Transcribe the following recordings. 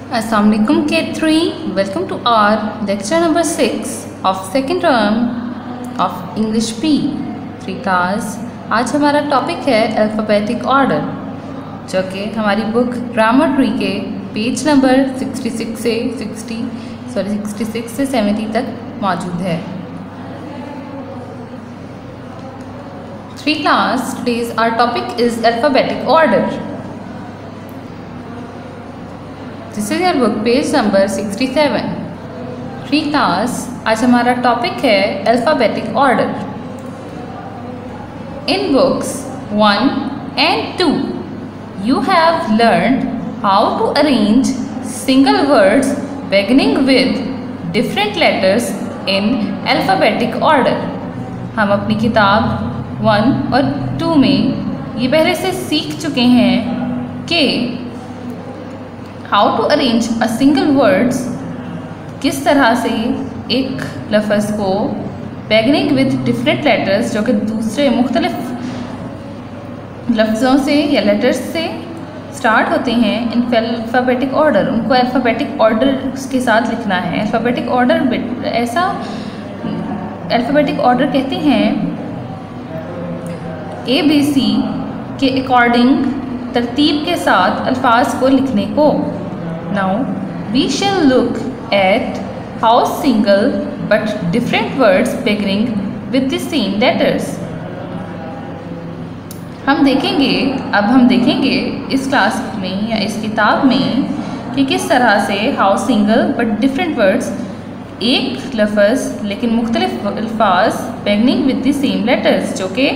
Assalamualaikum K3. Welcome to our lecture number 6 of second term of English P3 class। आज हमारा topic है alphabetic order, जो कि हमारी बुक ग्रामर ट्री के पेज नंबर 66 से 70 तक मौजूद है। 3 class, today's our topic is alphabetic order। This is your book page number 67। 3 class, आज हमारा टॉपिक है alphabetic order. In books 1 and 2 you have learned how to arrange single words beginning with different letters in alphabetic order। हम अपनी किताब 1 और 2 में ये पहले से सीख चुके हैं कि how to arrange a single words, किस तरह से एक लफ्ज़ को बेगिनिंग विद डिफरेंट लेटर्स, जो कि दूसरे मुख्तलिफ लफ्ज़ों से या लेटर्स से स्टार्ट होते हैं, इन अल्फ़ाबेटिक ऑर्डर, उनको अल्फ़ाबेटिक ऑर्डर के साथ लिखना है। अल्फ़ाबेटिक ऑर्डर ऐसा अल्फ़ाबेटिक ऑर्डर कहते हैं ABC के अकॉर्डिंग तरतीब के साथ अल्फाज को लिखने को। Now we shall look at how single but different words beginning with the same letters. हम देखेंगे इस क्लास में या इस किताब में कि किस तरह से how single but different words, एक लफ्ज़ लेकिन मुख्तलिफ अल्फाज beginning with the same letters, जो कि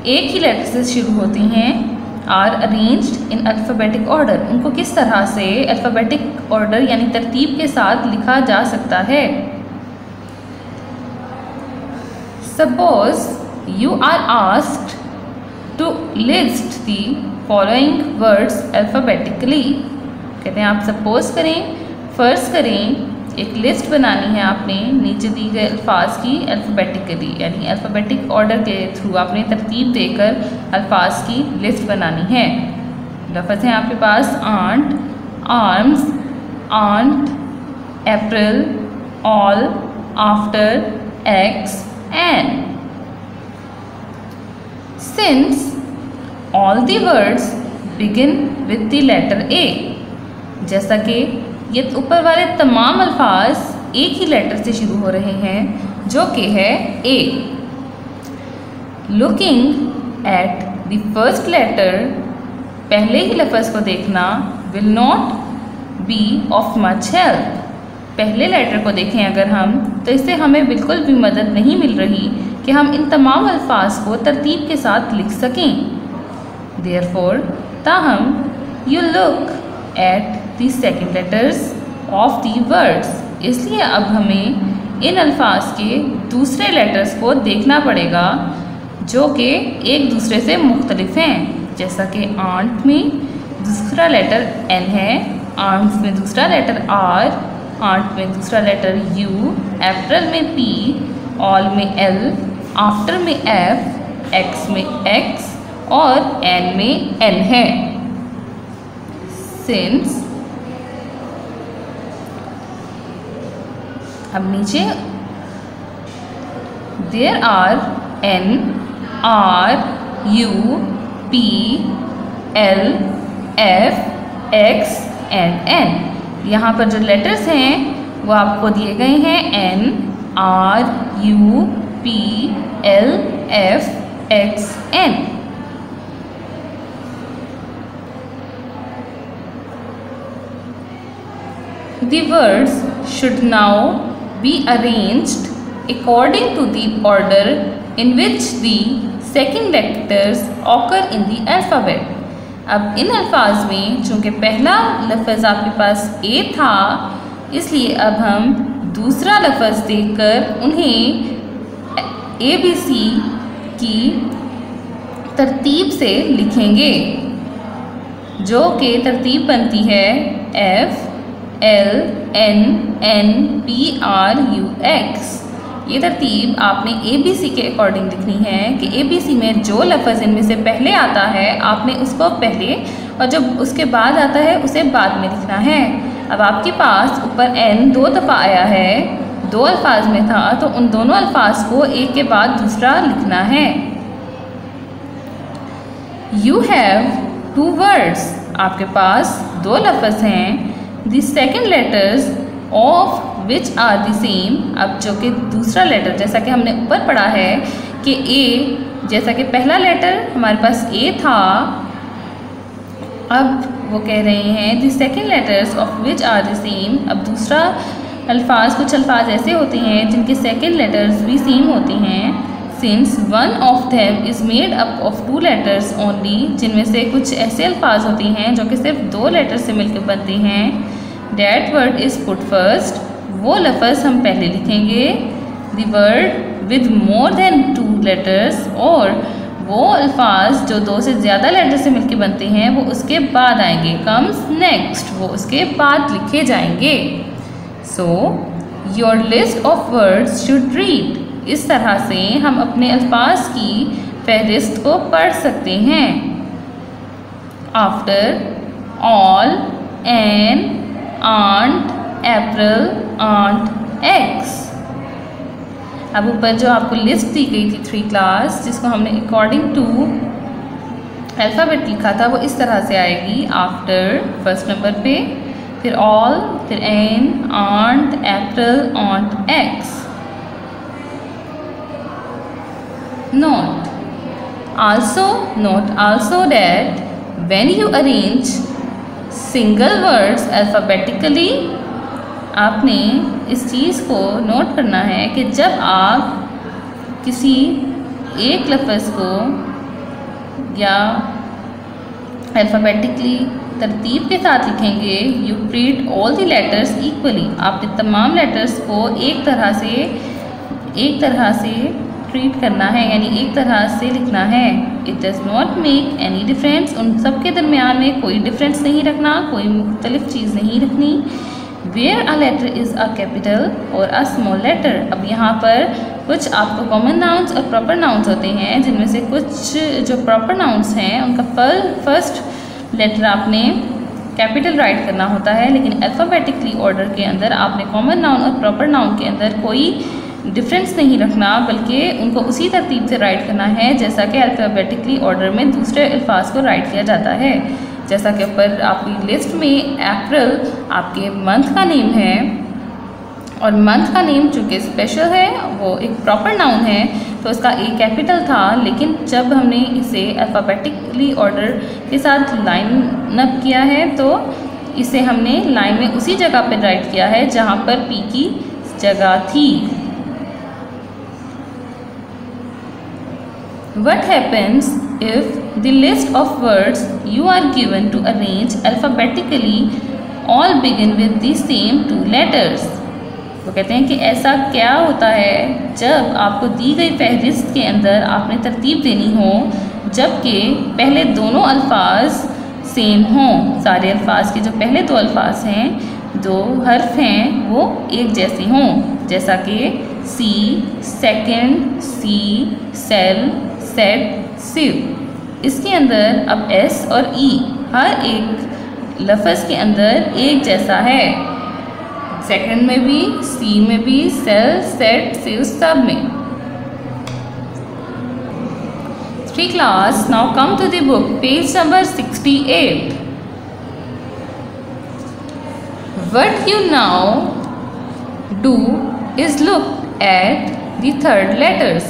एक ही लेटर से शुरू होती हैं, are arranged in alphabetic order, उनको किस तरह से अल्फ़ाबेटिक ऑर्डर यानी तरतीब के साथ लिखा जा सकता है। Suppose you are asked to list the following words alphabetically. कहते हैं आप सपोज करें, फ़र्ज़ करें, एक लिस्ट बनानी है आपने नीचे दी गए अल्फाज की अल्फ़ाबेटिकली, यानी अल्फ़ाबेटिक ऑर्डर के थ्रू आपने तरतीब देकर अल्फाज की लिस्ट बनानी है। लफ्ज़ हैं आपके पास aunt, arms, aunt, April, all, after, axe, end. Since all the words begin with the letter A, जैसा कि ये ऊपर वाले तमाम अल्फाज एक ही लेटर से शुरू हो रहे हैं, जो कि है A. Looking at the first letter, पहले ही लफ्ज़ को देखना, will not be of much help. पहले लेटर को देखें अगर हम, तो इससे हमें बिल्कुल भी मदद नहीं मिल रही कि हम इन तमाम अल्फाज को तरतीब के साथ लिख सकें। देयरफॉर, ताहम, you look at the second letters of the words, इसलिए अब हमें इन अल्फाज के दूसरे लेटर्स को देखना पड़ेगा, जो कि एक दूसरे से मुख्तलिफ हैं। जैसा कि आंट में दूसरा लेटर एन है, आर्म्स में दूसरा लेटर आर, आंट में दूसरा लेटर यू, अप्रैल में पी, ऑल में एल, आफ्टर में एफ, एक्स में एक्स और एन में एन है। सिंस, अब नीचे there are n, r, u, p, l, f, x and n. यहाँ पर जो लेटर्स हैं वो आपको दिए गए हैं n, r, u, p, l, f, x, n. The words should now be arranged according to the order in which the second letters occur in the alphabet। अब इन अल्फाज में चूँकि पहला लफ्ज़ आपके पास ए था, इसलिए अब हम दूसरा लफ्ज़ देखकर उन्हें ABC की तरतीब से लिखेंगे, जो कि तरतीब बनती है F L N N P R U X। ये तरतीब आपने ABC के अकॉर्डिंग लिखनी है कि ABC में जो लफ्ज़ इनमें से पहले आता है आपने उसको पहले और जब उसके बाद आता है उसे बाद में लिखना है। अब आपके पास ऊपर n 2 दफ़ा आया है, 2 अल्फाज में था, तो उन दोनों अल्फाज को एक के बाद दूसरा लिखना है। You have 2 words, आपके पास 2 लफ्ज़ हैं। The second letters of which are the same, अब जो कि दूसरा लेटर, जैसा कि हमने ऊपर पढ़ा है कि A, जैसा कि पहला लेटर हमारे पास A था, अब वो कह रहे हैं the second letters of which are the same। अब दूसरा अल्फाज, कुछ अल्फाज ऐसे होते हैं जिनके सेकेंड लेटर्स भी सेम होते हैं। Since one of them is made up of 2 letters only, जिनमें से कुछ ऐसे अल्फाज होते हैं जो कि सिर्फ 2 लेटर से मिलकर बनते हैं। That word is put first, वो लफ्ज़ हम पहले लिखेंगे। The word with more than 2 letters, और वो अल्फाज जो 2 से ज़्यादा लेटर से मिलकर बनते हैं वो उसके बाद आएंगे। Comes next, वो उसके बाद लिखे जाएंगे। So your list of words should read, इस तरह से हम अपने अल्फाज की फहरिस्त को पढ़ सकते हैं। After, all, an, aunt, April, aunt, X। अब ऊपर जो आपको लिस्ट दी गई थी 3 क्लास, जिसको हमने अकॉर्डिंग टू अल्फ़ाबेट लिखा था, वो इस तरह से आएगी। आफ्टर फर्स्ट नंबर पे, फिर ऑल, फिर an, ant, April, aunt, axe. Note also that when you arrange single words alphabetically, आपने इस चीज़ को नोट करना है कि जब आप किसी एक लफ्ज़ को या अल्फ़ाबेटिकली तरतीब के साथ लिखेंगे, you treat all the letters equally, आपने तमाम लेटर्स को एक तरह से ट्रीट करना है, यानी एक तरह से लिखना है। It does not make any difference, उन सब के दरमियान में कोई डिफरेंस नहीं रखना, कोई मुख्तलिफ चीज़ नहीं रखनी। Where a letter is a capital और a small letter, अब यहाँ पर कुछ आपको कॉमन नाउन्स और प्रॉपर नाउन्स होते हैं, जिनमें से कुछ जो प्रॉपर नाउन्स हैं उनका फर्स्ट लेटर आपने कैपिटल राइट करना होता है, लेकिन अल्फ़ाबेटिकली ऑर्डर के अंदर आपने कॉमन नाउन और प्रॉपर नाउन के अंदर कोई डिफरेंस नहीं रखना, बल्कि उनको उसी तरतीब से राइट करना है जैसा कि अल्फ़ाबेटिकली ऑर्डर में दूसरे अल्फाज को राइट किया जाता है। जैसा कि ऊपर आपकी लिस्ट में अप्रैल आपके मंथ का नेम है, और मंथ का नेम चूँकि स्पेशल है, वो एक प्रॉपर नाउन है, तो उसका ए कैपिटल था, लेकिन जब हमने इसे अल्फ़ाबेटिकली ऑर्डर के साथ लाइन अप किया है तो इसे हमने लाइन में उसी जगह पर राइट किया है जहाँ पर पी की जगह थी। What happens if the list of words you are given to arrange alphabetically all begin with the same 2 letters? वो कहते हैं कि ऐसा क्या होता है जब आपको दी गई फहरिस्त के अंदर आपने तरतीब देनी हो जबकि पहले दोनों अल्फाज सेम हों, सारे अल्फाज के जो पहले 2 अल्फाज हैं, 2 हर्फ हैं, वो एक जैसे हों, जैसा कि सी, सेकंड, सी, सेल, सेट, सिव। इसके अंदर अब एस और ई हर एक लफ्ज़ के अंदर एक जैसा है, सेकंड में भी, सी में भी, सेल, सेट, सिव, सब में। 3 class, now come to the book, page number 68. What you now do is look at the third letters.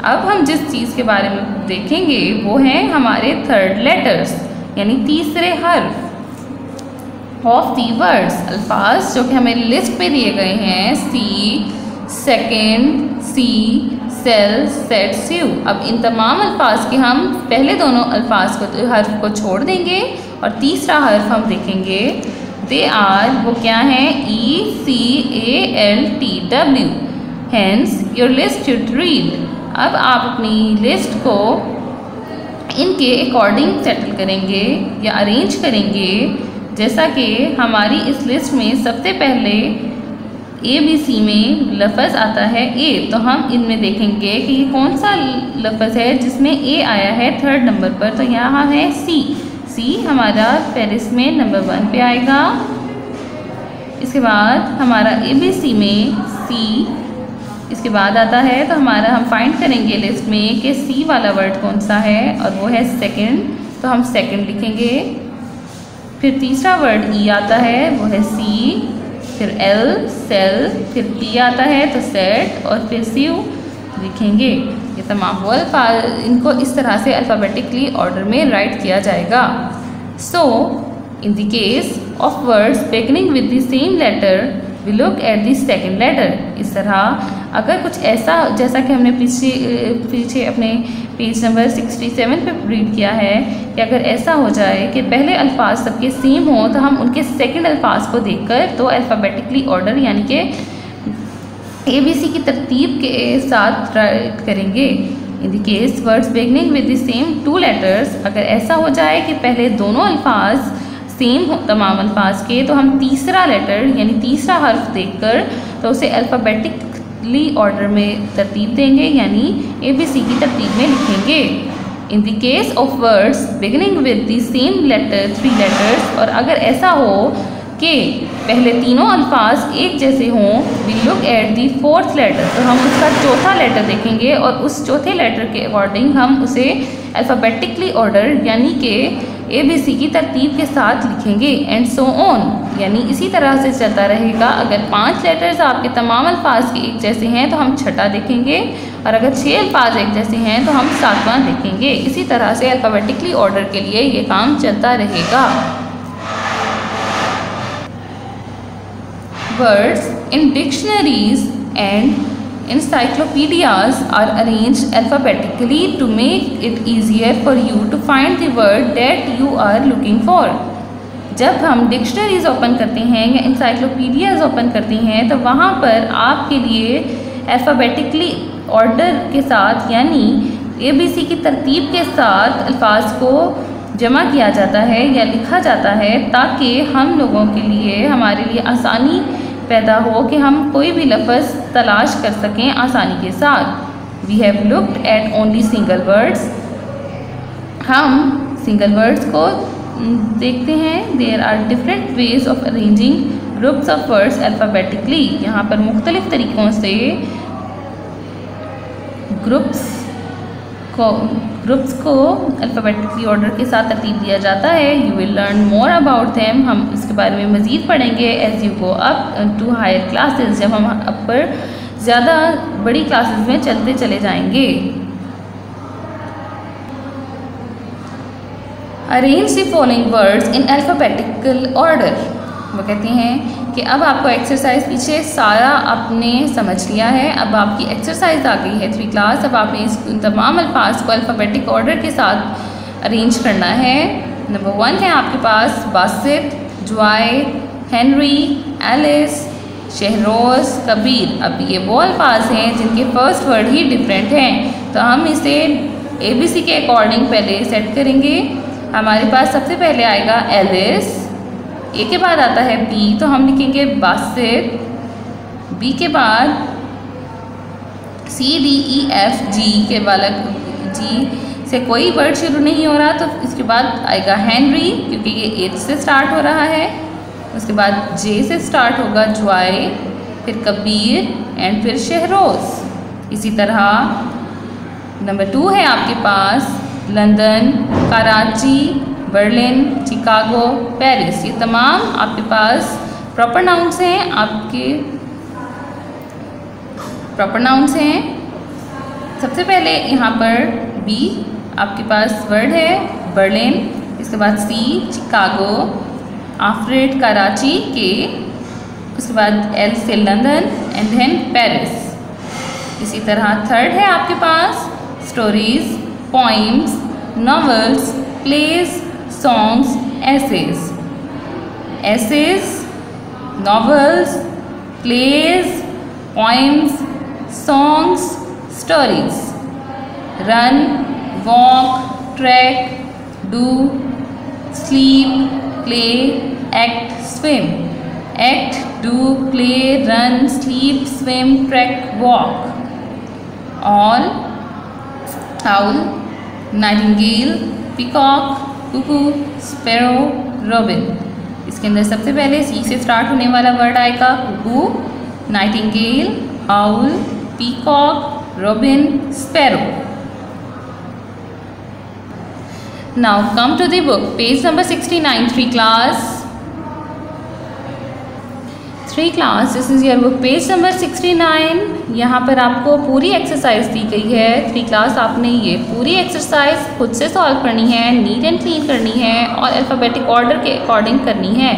अब हम जिस चीज़ के बारे में देखेंगे वो हैं हमारे थर्ड लेटर्स, यानी तीसरे हर्फ ऑफ दी वर्ड्स, अल्फाज जो कि हमें लिस्ट पे दिए गए हैं, सी, सेकेंड, सी, सेल, सेट, सिव। अब इन तमाम अल्फाज के हम पहले दोनों अल्फाज को हर्फ को छोड़ देंगे और तीसरा हर्फ हम देखेंगे। दे आर, वो क्या हैं, ECALTW। Hence your list should read. अब आप अपनी लिस्ट को इनके अकॉर्डिंग सेटल करेंगे या अरेंज करेंगे, जैसा कि हमारी इस लिस्ट में सबसे पहले ABC में लफ्ज़ आता है ए, तो हम इनमें देखेंगे कि ये कौन सा लफ्ज़ है जिसमें ए आया है थर्ड नंबर पर, तो यहाँ है सी। सी हमारा फहरिस्त में नंबर 1 पे आएगा। इसके बाद हमारा ABC में C इसके बाद आता है, तो हमारा हम फाइंड करेंगे लिस्ट में कि C वाला वर्ड कौन सा है, और वो है सेकंड, तो हम सेकंड लिखेंगे। फिर तीसरा वर्ड E आता है, वो है C, फिर L सेल, फिर T आता है तो सेट, और फिर CU लिखेंगे। ये तमाम वो इनको इस तरह से अल्फ़ाबेटिकली ऑर्डर में राइट किया जाएगा। So in the case of words beginning with the same letter we look at the second letter. इस तरह अगर कुछ ऐसा, जैसा कि हमने पीछे अपने पेज नंबर 67 पे रीड किया है, कि अगर ऐसा हो जाए कि पहले अल्फाज सबके सेम हो तो हम उनके सेकंड अल्फाज को देखकर तो अल्फ़ाबेटिकली ऑर्डर यानी कि ABC की तरतीब के साथ राइट करेंगे। इन the case words beginning with the same two letters, अगर ऐसा हो जाए कि पहले दोनों अल्फाज सेम हो तमाम अल्फाज के, तो हम तीसरा लेटर यानी तीसरा हर्फ देखकर तो उसे अल्फ़ाबेटिकली ऑर्डर में तरतीब देंगे, यानी ABC की तरतीब में लिखेंगे। In the case of words beginning with the same letter 3 letters, और अगर ऐसा हो कि पहले तीनों अल्फाज एक जैसे हों, we look at the fourth letter, तो हम उसका चौथा लेटर देखेंगे और उस चौथे लेटर के अकॉर्डिंग हम उसे अल्फ़ाबेटिकली ऑर्डर यानी कि ABC की तरतीब के साथ लिखेंगे। एंड सो ऑन, यानी इसी तरह से चलता रहेगा। अगर 5 लेटर्स आपके तमाम अल्फाज के एक जैसे हैं तो हम छठा देखेंगे, और अगर 6 अल्फाज एक जैसे हैं तो हम 7वां देखेंगे। इसी तरह से अल्फ़ाबेटिकली ऑर्डर के लिए ये काम चलता रहेगा। Words in dictionaries and encyclopedias are arranged alphabetically to make it easier for you to find the word that you are looking for. जब हम डिक्शनरीज ओपन करते हैं या इंसाइक्लोपीडियाज ओपन करते हैं तो वहाँ पर आपके लिए अल्फ़ाबेटिकली ऑर्डर के साथ यानी ABC की तरतीब के साथ अल्फाज को जमा किया जाता है या लिखा जाता है, ताकि हम लोगों के लिए हमारे लिए आसानी पैदा हो कि हम कोई भी लफ्ज़ तलाश कर सकें आसानी के साथ। We have looked at only single words, हम सिंगल वर्ड्स को देखते हैं। There are different ways of arranging groups of words alphabetically, यहाँ पर मुख्तलिफ़ तरीक़ों से ग्रुप्स को अल्फ़ाबेटिकली ऑर्डर के साथ तरतीब दिया जाता है। You will learn more about them, हम इसके बारे में मज़ीद पढ़ेंगे as you go up to higher classes, जब हम अपर ज़्यादा बड़ी क्लासेस में चलते चले जाएंगे। Arrange the following words in alphabetical order. वो कहते हैं कि अब आपको एक्सरसाइज पीछे सारा आपने समझ लिया है, अब आपकी एक्सरसाइज आ गई है 3 क्लास। अब आपने इस तमाम अल्फाज को अल्फ़ाबेटिक ऑर्डर के साथ अरेंज करना है। नंबर 1 है आपके पास Basit, Joy, Henry, Alice, Shahroz, Kabir. अब ये वो अल्फाज हैं जिनके फर्स्ट वर्ड ही डिफरेंट हैं, तो हम इसे ABC के अकॉर्डिंग पहले सेट करेंगे। हमारे पास सबसे पहले आएगा एलिस, ए के बाद आता है बी, तो हम लिखेंगे बासित। बी के बाद CDEFG के वाला जी से कोई वर्ड शुरू नहीं हो रहा, तो इसके बाद आएगा हेनरी क्योंकि ये H से स्टार्ट हो रहा है। उसके बाद J से स्टार्ट होगा जॉय, फिर कबीर एंड फिर शहरोज़। इसी तरह नंबर 2 है आपके पास London, Karachi, Berlin, Chicago, Paris. ये तमाम आपके पास प्रॉपर नाउन्स हैं, आपके प्रॉपर नाउन्स हैं। सबसे पहले यहाँ पर बी आपके पास वर्ड है बर्लिन, इसके बाद C Chicago, after it Karachi के, उसके बाद L से लंदन एंड देन पेरिस। इसी तरह थर्ड है आपके पास stories, poems, novels, plays, songs, essays, novels, plays, poems, songs, stories. Run, walk, trek, do, sleep, play, act, swim. Act, do, play, run, sleep, swim, trek, walk. All, owl, nightingale, peacock, cuckoo, sparrow, robin. इसके अंदर सबसे पहले सी से start होने वाला word आएगा cuckoo, nightingale, owl, peacock, robin, sparrow. Now come to the book, page number 69, 3 class. 3 class, this is your book, page number 69। यहाँ पर आपको पूरी एक्सरसाइज दी गई है। 3 क्लास आपने ये पूरी एक्सरसाइज खुद से सॉल्व करनी है, नीट एंड क्लीन करनी है और अल्फ़ाबेटिक ऑर्डर के अकॉर्डिंग करनी है।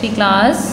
3 क्लास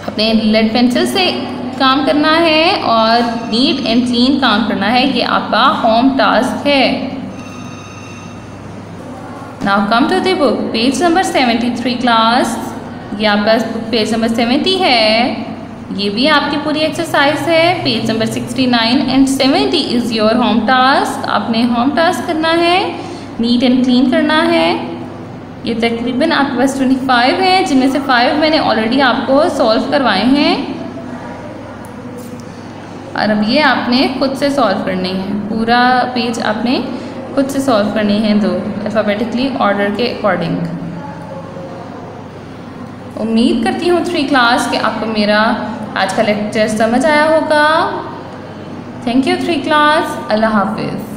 अपने लेड पेंसिल से काम करना है और नीट एंड क्लीन काम करना है, ये आपका होम टास्क है। Now come to the book, page number 73 class. ये आपका पेज नंबर 70 है, ये भी आपकी पूरी एक्सरसाइज है। Page number 69 and 70 is your home task. आपने होम टास्क करना है, नीट एंड क्लीन करना है। ये तकरीबन आपके पास 25 हैं, जिनमें से 5 मैंने ऑलरेडी आपको सॉल्व करवाए हैं और अब ये आपने खुद से सॉल्व करने हैं। पूरा पेज आपने खुद से सॉल्व करनी है, दो अल्फ़ाबेटिकली ऑर्डर के अकॉर्डिंग। उम्मीद करती हूँ 3 क्लास कि आपको मेरा आज का लेक्चर समझ आया होगा। Thank you 3 class. अल्लाह हाफिज़।